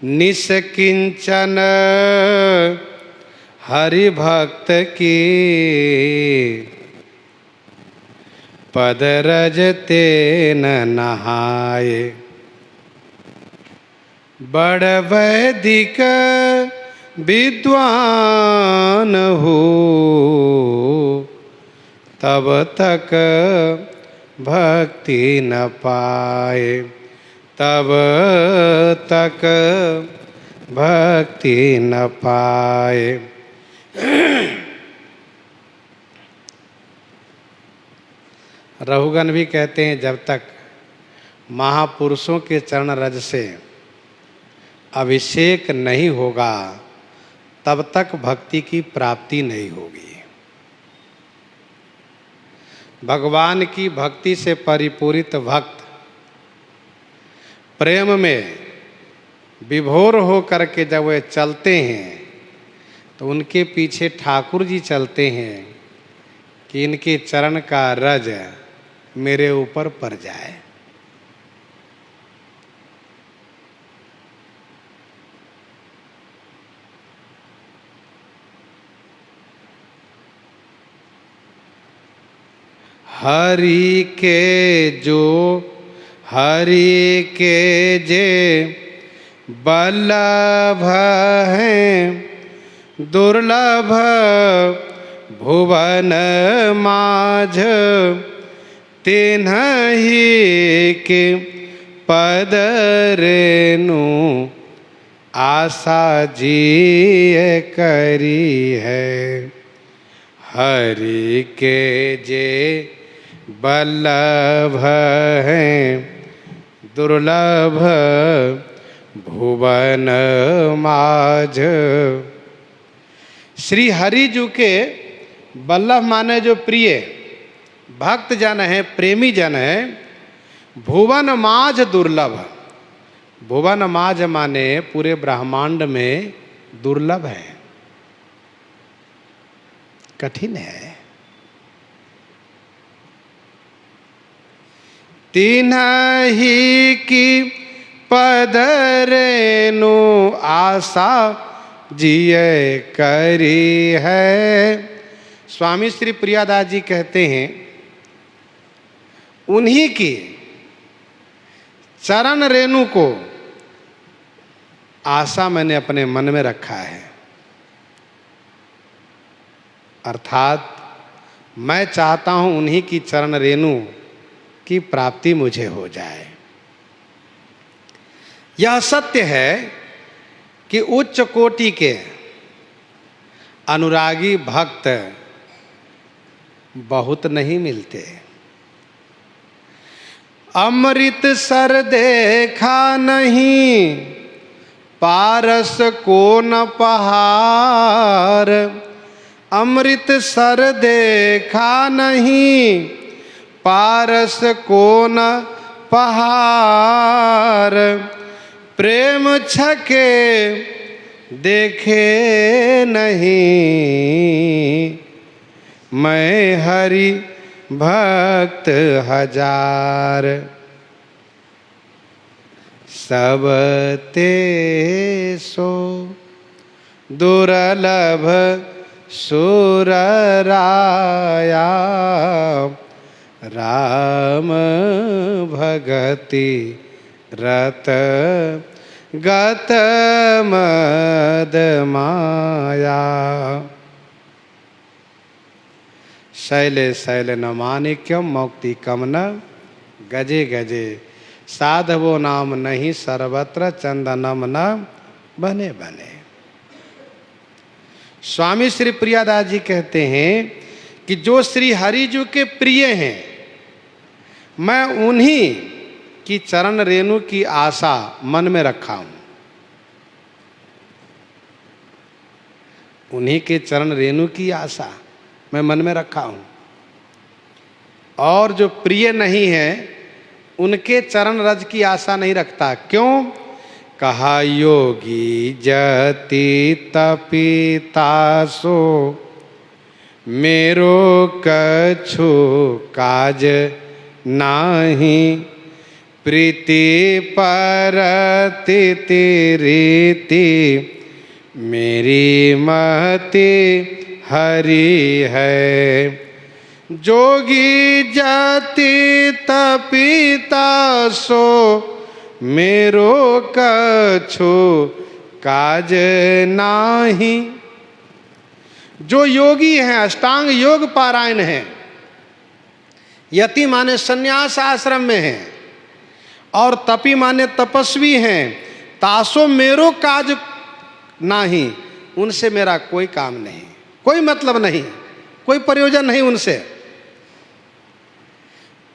निष्किंचन हरि भक्त की पद रज तेन नहाए। बड़ वैदिक विद्वान हो तब तक भक्ति न पाए, तब तक भक्ति न पाए। रघुगण भी कहते हैं जब तक महापुरुषों के चरण रज से अभिषेक नहीं होगा तब तक भक्ति की प्राप्ति नहीं होगी। भगवान की भक्ति से परिपूरित भक्त प्रेम में विभोर हो करके जब वे चलते हैं तो उनके पीछे ठाकुर जी चलते हैं कि इनके चरण का रज मेरे ऊपर पड़ जाए। हरि के जे बल्लभ हैं, दुर्लभ भुवन माझ तिन्हि के पद रेणु आशा जी करी है। हरि के जे बल्लभ हैं, दुर्लभ भुवन माझ। श्री हरि जी के बल्लभ माने जो प्रिय भक्त जन है, प्रेमी जन है। भुवन माझ दुर्लभ, भुवन माझ माने पूरे ब्रह्मांड में दुर्लभ है, कठिन है। तिन्हि की पद रेणु आशा जिये करी है। स्वामी श्री प्रियादास जी कहते हैं उन्हीं की चरण रेणु को आशा मैंने अपने मन में रखा है। अर्थात मैं चाहता हूं उन्हीं की चरण रेणु की प्राप्ति मुझे हो जाए। यह सत्य है कि उच्च कोटि के अनुरागी भक्त बहुत नहीं मिलते। अमृत सर देखा नहीं, पारस को न पहार। अमृत सर देखा नहीं, पारस को न पहार। प्रेम छके देखे नहीं, मैं हरि भक्त हजार। सब ते सो दुर्लभ सुर राया। राम भगति रत गत मद माया। शैले शैल न माणिक्यम मौक्ति कम न गजे गजे। साधवो नाम नहीं सर्वत्र चंदनम न बने बने। स्वामी श्री प्रियादास जी कहते हैं कि जो श्री हरि जी के प्रिय हैं, मैं उन्हीं की चरण रेणु की आशा मन में रखा हूं। उन्हीं के चरण रेणु की आशा मैं मन में रखा हूं। और जो प्रिय नहीं है उनके चरण रज की आशा नहीं रखता। क्यों? कहा योगी जति तपितासो, मेरो कछु काज नाही। प्रीति परतिति रीति मेरी मति हरि है। जोगी जाति तपिता सो मेरो कछु काज नाही। जो योगी हैं, अष्टांग योग पारायण हैं, यति माने संन्यास आश्रम में हैं, और तपी माने तपस्वी हैं, तासो मेरो काज नाही, उनसे मेरा कोई काम नहीं, कोई मतलब नहीं, कोई प्रयोजन नहीं उनसे।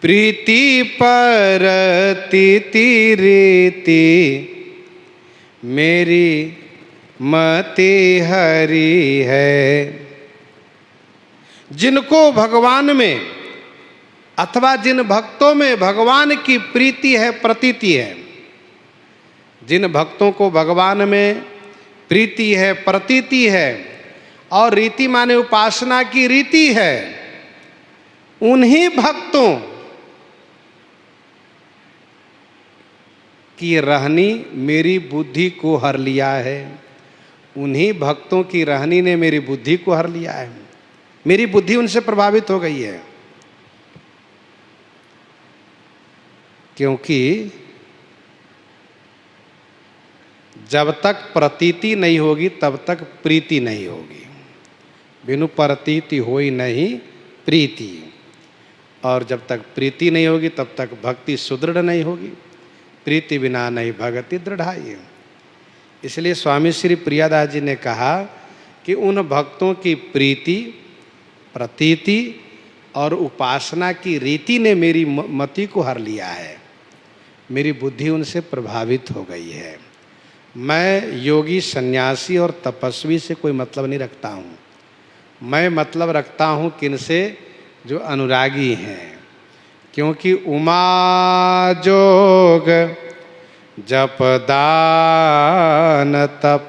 प्रीति परतिति रीति मेरी मति हरि है। जिनको भगवान में अथवा जिन भक्तों में भगवान की प्रीति है, प्रतीति है, जिन भक्तों को भगवान में प्रीति है, प्रतीति है, और रीति माने उपासना की रीति है, उन्हीं भक्तों की रहनी मेरी बुद्धि को हर लिया है। उन्हीं भक्तों की रहनी ने मेरी बुद्धि को हर लिया है। मेरी बुद्धि उनसे प्रभावित हो गई है, क्योंकि जब तक प्रतीति नहीं होगी तब तक प्रीति नहीं होगी। बिनु प्रतीति होई नहीं प्रीति, और जब तक प्रीति नहीं होगी तब तक भक्ति सुदृढ़ नहीं होगी। प्रीति बिना नहीं भगति दृढ़ाई। इसलिए स्वामी श्री प्रियादास जी ने कहा कि उन भक्तों की प्रीति, प्रतीति और उपासना की रीति ने मेरी मति को हर लिया है। मेरी बुद्धि उनसे प्रभावित हो गई है। मैं योगी, सन्यासी और तपस्वी से कोई मतलब नहीं रखता हूँ। मैं मतलब रखता हूँ किनसे? जो अनुरागी हैं। क्योंकि उमा जोग जप दान तप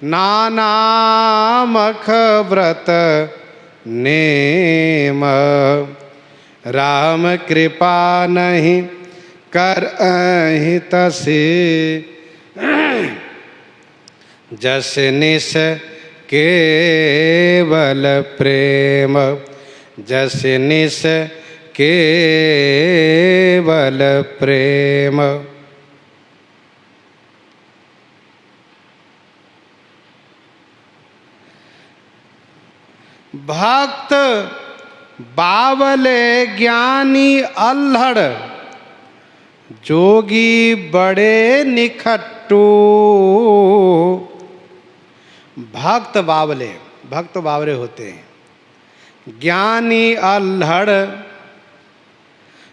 नाना मख व्रत नेम, राम कृपा नहीं कर अहित से, जस निस केवल प्रेम, जस निस केवल प्रेम। भक्त बावले ज्ञानी अल्हड़, जोगी बड़े निखट्टू। भक्त बावले होते हैं, ज्ञानी अल्हड़,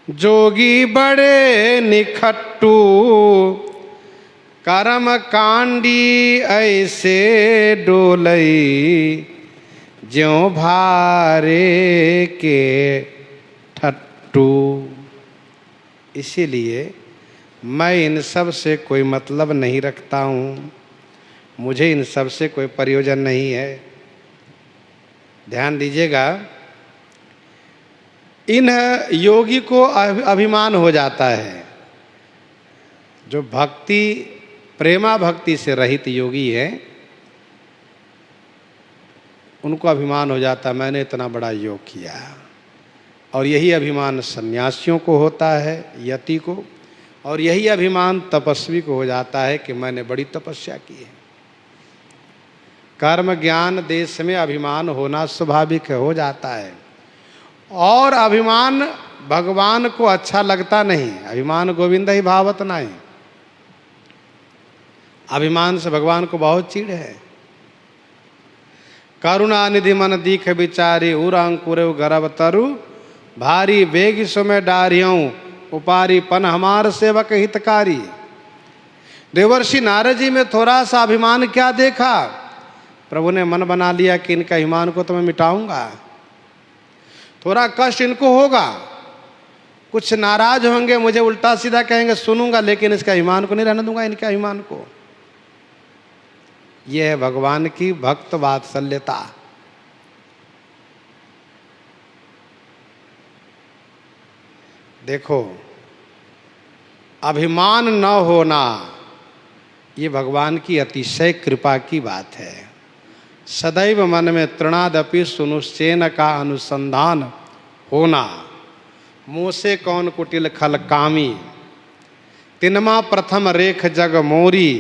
जोगी बड़े निखट्टू। कर्म कांडी ऐसे डोलई, ज्यों भारे के ठट्टू। इसीलिए मैं इन सब से कोई मतलब नहीं रखता हूँ। मुझे इन सब से कोई प्रयोजन नहीं है। ध्यान दीजिएगा, इन योगी को अभिमान हो जाता है। जो भक्ति, प्रेमा भक्ति से रहित योगी है, उनको अभिमान हो जाता है, मैंने इतना बड़ा योग किया। और यही अभिमान सन्यासियों को होता है, यति को, और यही अभिमान तपस्वी को हो जाता है कि मैंने बड़ी तपस्या की है। कर्म ज्ञान देश में अभिमान होना स्वाभाविक हो जाता है। और अभिमान भगवान को अच्छा लगता नहीं। अभिमान गोविंद ही भावत नहीं। अभिमान से भगवान को बहुत चिढ़ है। करुणा निधि मन दीख विचारी, उर अंकुर गर्भ तरु, भारी वेग सुमे डारियों, उपारी पन हमार सेवक हितकारी। देवर्षि नारद जी में थोड़ा सा अभिमान क्या देखा? प्रभु ने मन बना लिया कि इनका अभिमान को तो मैं मिटाऊंगा। थोड़ा कष्ट इनको होगा, कुछ नाराज होंगे, मुझे उल्टा सीधा कहेंगे, सुनूंगा, लेकिन इसका अभिमान को नहीं रहने दूंगा, इनके अभिमान को। यह है भगवान की भक्त वात्सल्यता। देखो, अभिमान न होना, ये भगवान की अतिशय कृपा की बात है। सदैव मन में तृणादपि सुनुश्चेन का अनुसंधान होना। मुँह से कौन कुटिल खल कामी, तिनमा प्रथम रेख जग मोरी।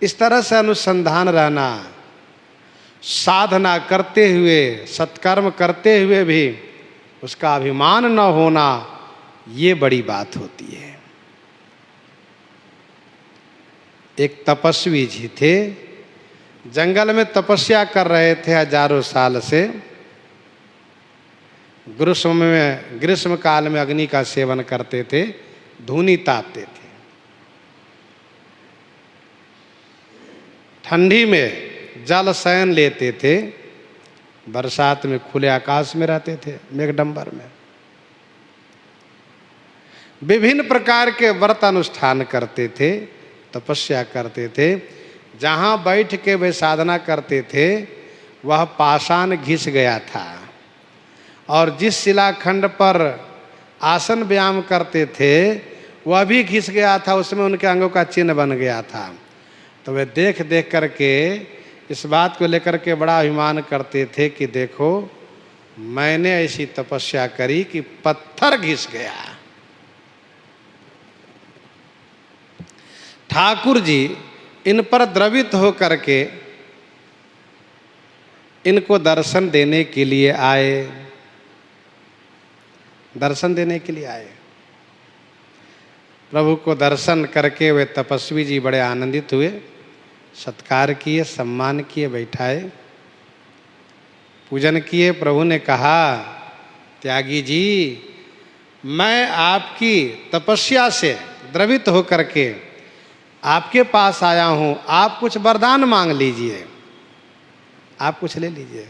इस तरह से अनुसंधान रहना, साधना करते हुए, सत्कर्म करते हुए भी उसका अभिमान न होना, ये बड़ी बात होती है। एक तपस्वी जी थे, जंगल में तपस्या कर रहे थे हजारों साल से। ग्रीष्म काल में अग्नि का सेवन करते थे, धूनी तापते थे। ठंडी में जल शयन लेते थे, बरसात में खुले आकाश में रहते थे, मेघडंबर में। विभिन्न प्रकार के व्रत अनुष्ठान करते थे, तपस्या करते थे। जहाँ बैठ के वे साधना करते थे वह पाषाण घिस गया था, और जिस शिलाखंड पर आसन व्यायाम करते थे वह भी घिस गया था, उसमें उनके अंगों का चिन्ह बन गया था। तो वे देख देख करके इस बात को लेकर के बड़ा अभिमान करते थे कि देखो, मैंने ऐसी तपस्या करी कि पत्थर घिस गया। ठाकुर जी इन पर द्रवित हो करके इनको दर्शन देने के लिए आए, दर्शन देने के लिए आए। प्रभु को दर्शन करके वे तपस्वी जी बड़े आनंदित हुए, सत्कार किए, सम्मान किए, बैठाए, पूजन किए। प्रभु ने कहा, त्यागी जी, मैं आपकी तपस्या से द्रवित होकर के आपके पास आया हूँ, आप कुछ वरदान मांग लीजिए, आप कुछ ले लीजिए।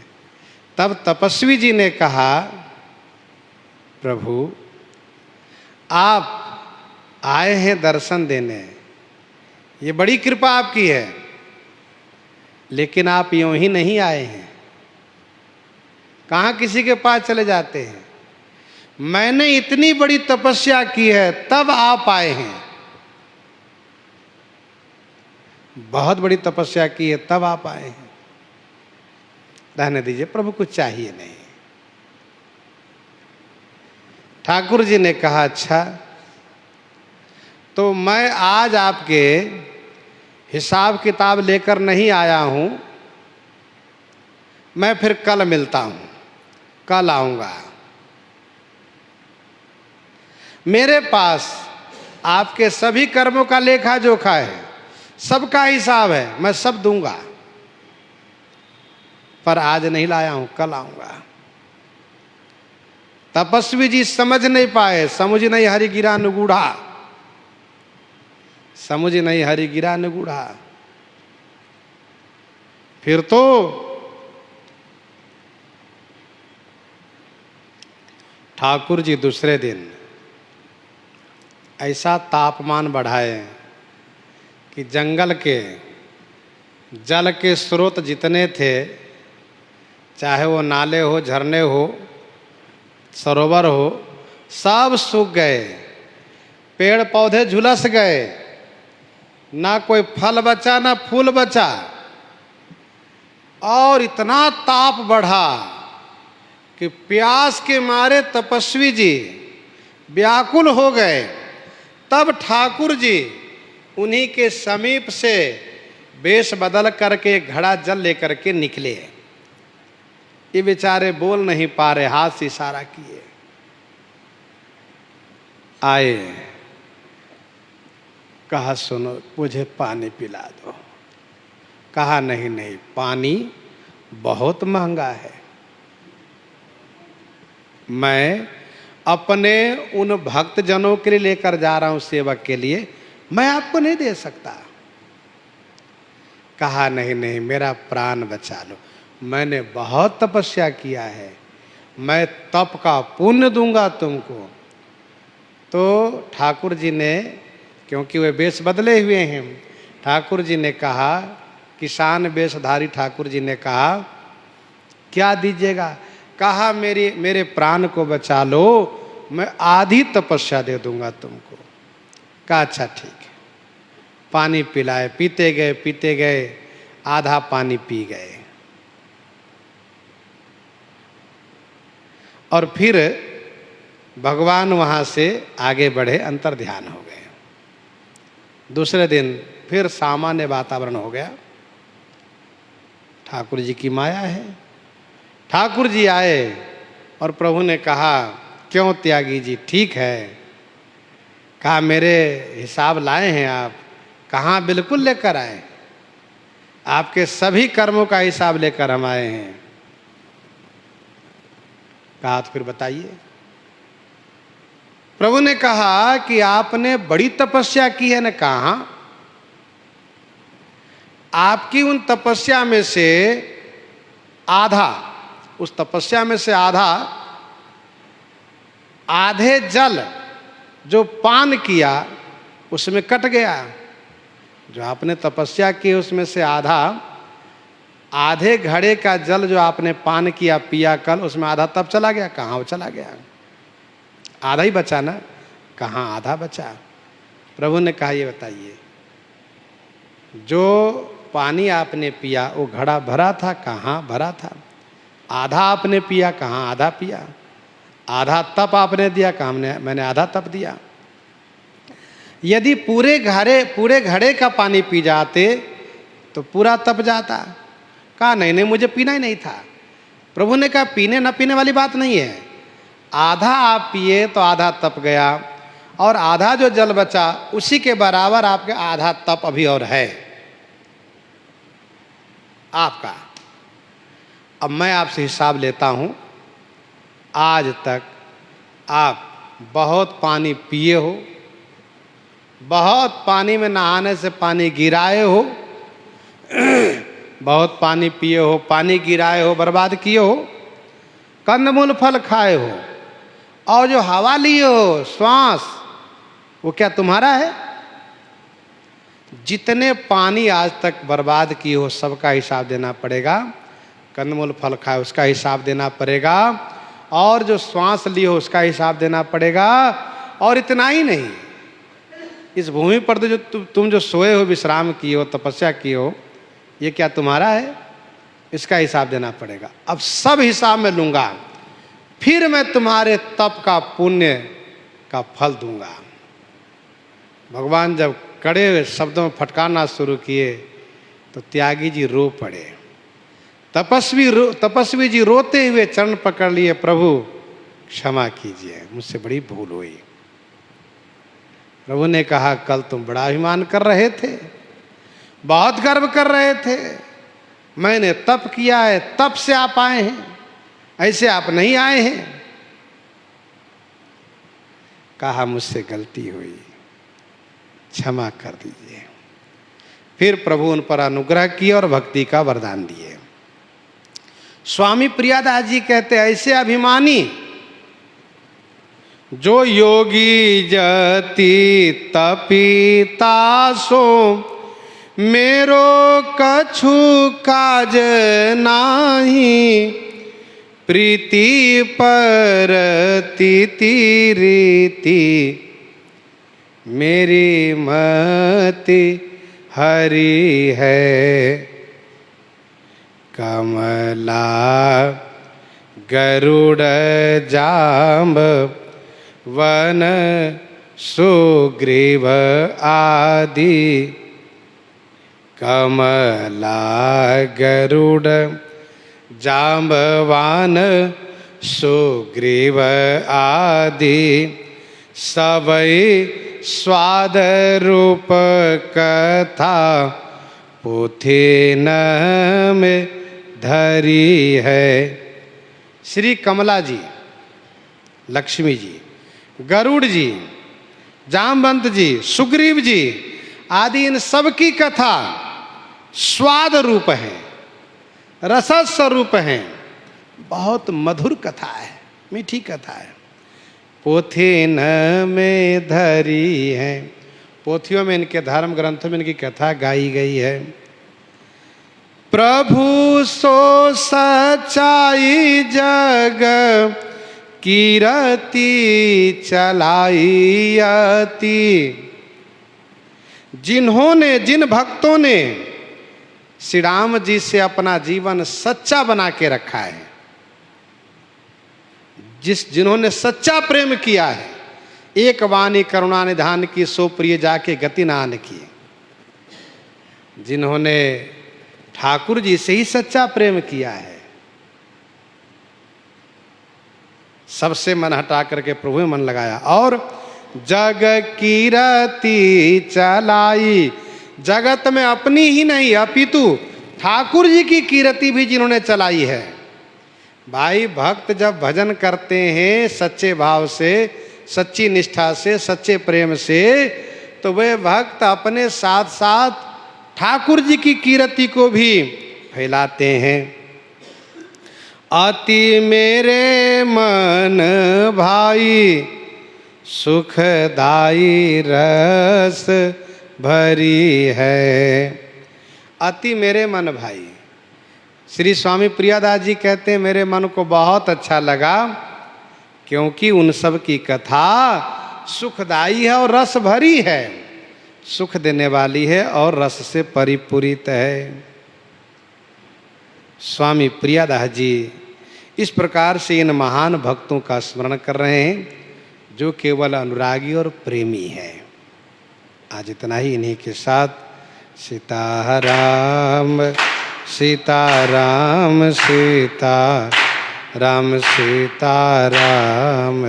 तब तपस्वी जी ने कहा, प्रभु आप आए हैं दर्शन देने, ये बड़ी कृपा आपकी है, लेकिन आप यूं ही नहीं आए हैं, कहाँ किसी के पास चले जाते हैं। मैंने इतनी बड़ी तपस्या की है तब आप आए हैं, बहुत बड़ी तपस्या की है तब आप आए हैं, रहने दीजिए, प्रभु कुछ चाहिए नहीं। ठाकुर जी ने कहा, अच्छा तो मैं आज आपके हिसाब किताब लेकर नहीं आया हूँ, मैं फिर कल मिलता हूँ, कल आऊँगा। मेरे पास आपके सभी कर्मों का लेखा जोखा है, सबका हिसाब है, मैं सब दूंगा, पर आज नहीं लाया हूँ, कल आऊँगा। तपस्वी जी समझ नहीं पाए, समुझ नहीं हरि गिरा नुगूढ़ा, समुझ नहीं हरि गिरा नुगूढ़ा। फिर तो ठाकुर जी दूसरे दिन ऐसा तापमान बढ़ाए कि जंगल के जल के स्रोत जितने थे, चाहे वो नाले हो, झरने हो, सरोवर हो, सब सूख गए, पेड़ पौधे झुलस गए, ना कोई फल बचा ना फूल बचा, और इतना ताप बढ़ा कि प्यास के मारे तपस्वी जी व्याकुल हो गए। तब ठाकुर जी उन्हीं के समीप से वेश बदल करके घड़ा जल लेकर के निकले। ये बेचारे बोल नहीं पा रहे, हाथ से इशारा किए, आए, कहा सुनो मुझे पानी पिला दो। कहा नहीं नहीं, पानी बहुत महंगा है, मैं अपने उन भक्त जनों के लिए लेकर जा रहा हूं, सेवक के लिए, मैं आपको नहीं दे सकता। कहा नहीं नहीं, मेरा प्राण बचा लो, मैंने बहुत तपस्या किया है, मैं तप का पुण्य दूंगा तुमको। तो ठाकुर जी ने, क्योंकि वे वेश बदले हुए हैं, ठाकुर जी ने कहा, किसान वेशधारी ठाकुर जी ने कहा, क्या दीजिएगा? कहा मेरे प्राण को बचा लो, मैं आधी तपस्या दे दूंगा तुमको। कहा अच्छा ठीक है, पानी पिलाए, पीते गए, आधा पानी पी गए। और फिर भगवान वहाँ से आगे बढ़े, अंतर ध्यान हो गए। दूसरे दिन फिर सामान्य वातावरण हो गया। ठाकुर जी की माया है। ठाकुर जी आए और प्रभु ने कहा, क्यों त्यागी जी, ठीक है? कहा मेरे हिसाब लाए हैं आप? कहाँ, बिल्कुल लेकर आए, आपके सभी कर्मों का हिसाब लेकर हम आए हैं। कहा तो फिर बताइए। प्रभु ने कहा कि आपने बड़ी तपस्या की है न। कहा, आपकी उन तपस्या में से आधा, उस तपस्या में से आधे जल जो पान किया उसमें कट गया। जो आपने तपस्या की उसमें से आधे घड़े का जल जो आपने पान किया, पिया कल, उसमें आधा तब चला गया। कहाँ वो चला गया? आधा ही बचा ना। कहाँ आधा बचा? प्रभु ने कहा ये बताइए, जो पानी आपने पिया वो घड़ा भरा था? कहाँ भरा था? आधा आपने पिया, कहाँ आधा पिया? आधा तप आपने दिया, कहाँ मैंने आधा तप दिया। यदि पूरे घड़े का पानी पी जाते तो पूरा तप जाता। कहा नहीं नहीं, मुझे पीना ही नहीं था। प्रभु ने कहा पीने न पीने वाली बात नहीं है, आधा आप पिए तो आधा तप गया, और आधा जो जल बचा उसी के बराबर आपके आधा तप अभी और है आपका। अब मैं आपसे हिसाब लेता हूँ, आज तक आप बहुत पानी पिए हो, बहुत पानी में नहाने से पानी गिराए हो, बहुत पानी पिए हो, पानी गिराए हो, बर्बाद किए हो, कंदमूल फल खाए हो, और जो हवा लिए हो, श्वास, वो क्या तुम्हारा है? जितने पानी आज तक बर्बाद किए हो सबका हिसाब देना पड़ेगा। कंदमूल फल खाए उसका हिसाब देना पड़ेगा, और जो श्वास लिए हो उसका हिसाब देना पड़ेगा। और इतना ही नहीं, इस भूमि पर तो जो तुम जो सोए हो, विश्राम किए हो, तपस्या किए हो, ये क्या तुम्हारा है? इसका हिसाब देना पड़ेगा। अब सब हिसाब में लूँगा, फिर मैं तुम्हारे तप का, पुण्य का फल दूंगा। भगवान जब कड़े शब्दों में फटकारना शुरू किए तो त्यागी जी रो पड़े। तपस्वी जी रोते हुए चरण पकड़ लिए, प्रभु क्षमा कीजिए, मुझसे बड़ी भूल हुई। प्रभु ने कहा कल तुम बड़ा अभिमान कर रहे थे, बहुत गर्व कर रहे थे, मैंने तप किया है, तप से आप आए हैं, ऐसे आप नहीं आए हैं। कहा मुझसे गलती हुई, क्षमा कर दीजिए। फिर प्रभु उन पर अनुग्रह किया और भक्ति का वरदान दिए। स्वामी प्रियादास जी कहते ऐसे अभिमानी जो योगी जति तपितासो, मेरो कछु काज नाही, प्रीति परति रीति, मेरी मति हरि है। कमला गरुड़ जाम्ब वन सुग्रीव आदि, कमला गरुड़ जाम्बवान सुग्रीव आदि, सबई स्वाद रूप कथा पोथी न में धरी है। श्री कमला जी, लक्ष्मी जी, गरुड़ जी, जामवंत जी, सुग्रीव जी आदि, इन सब की कथा स्वाद रूप है, रस स्वरूप है, बहुत मधुर कथा है, मीठी कथा है, पोथी न में धरी है। पोथियों में, इनके धर्म ग्रंथों में इनकी कथा गाई गई है। प्रभु सो सच्चाई जग कीरति चलाई अति, जिन भक्तों ने श्री राम जी से अपना जीवन सच्चा बना के रखा है, जिन्होंने सच्चा प्रेम किया है, एक वाणी करुणा निधान की सो प्रिय जाके गति नान की, जिन्होंने ठाकुर जी से ही सच्चा प्रेम किया है, सबसे मन हटा करके प्रभु में मन लगाया और जग कीरति चलाई, जगत में अपनी ही नहीं अपितु ठाकुर जी की कीर्ति भी जिन्होंने चलाई है। भाई भक्त जब भजन करते हैं सच्चे भाव से, सच्ची निष्ठा से, सच्चे प्रेम से, तो वे भक्त अपने साथ साथ ठाकुर जी की कीर्ति को भी फैलाते हैं। अति मेरे मन भाई सुखदाई रस भरी है। अति मेरे मन भाई, श्री स्वामी प्रियादास जी कहते हैं मेरे मन को बहुत अच्छा लगा, क्योंकि उन सब की कथा सुखदाई है और रस भरी है, सुख देने वाली है और रस से परिपूरित है। स्वामी प्रियादास जी इस प्रकार से इन महान भक्तों का स्मरण कर रहे हैं जो केवल अनुरागी और प्रेमी है। आज इतना ही, इन्हीं के साथ सीताराम सीताराम सीताराम सीताराम।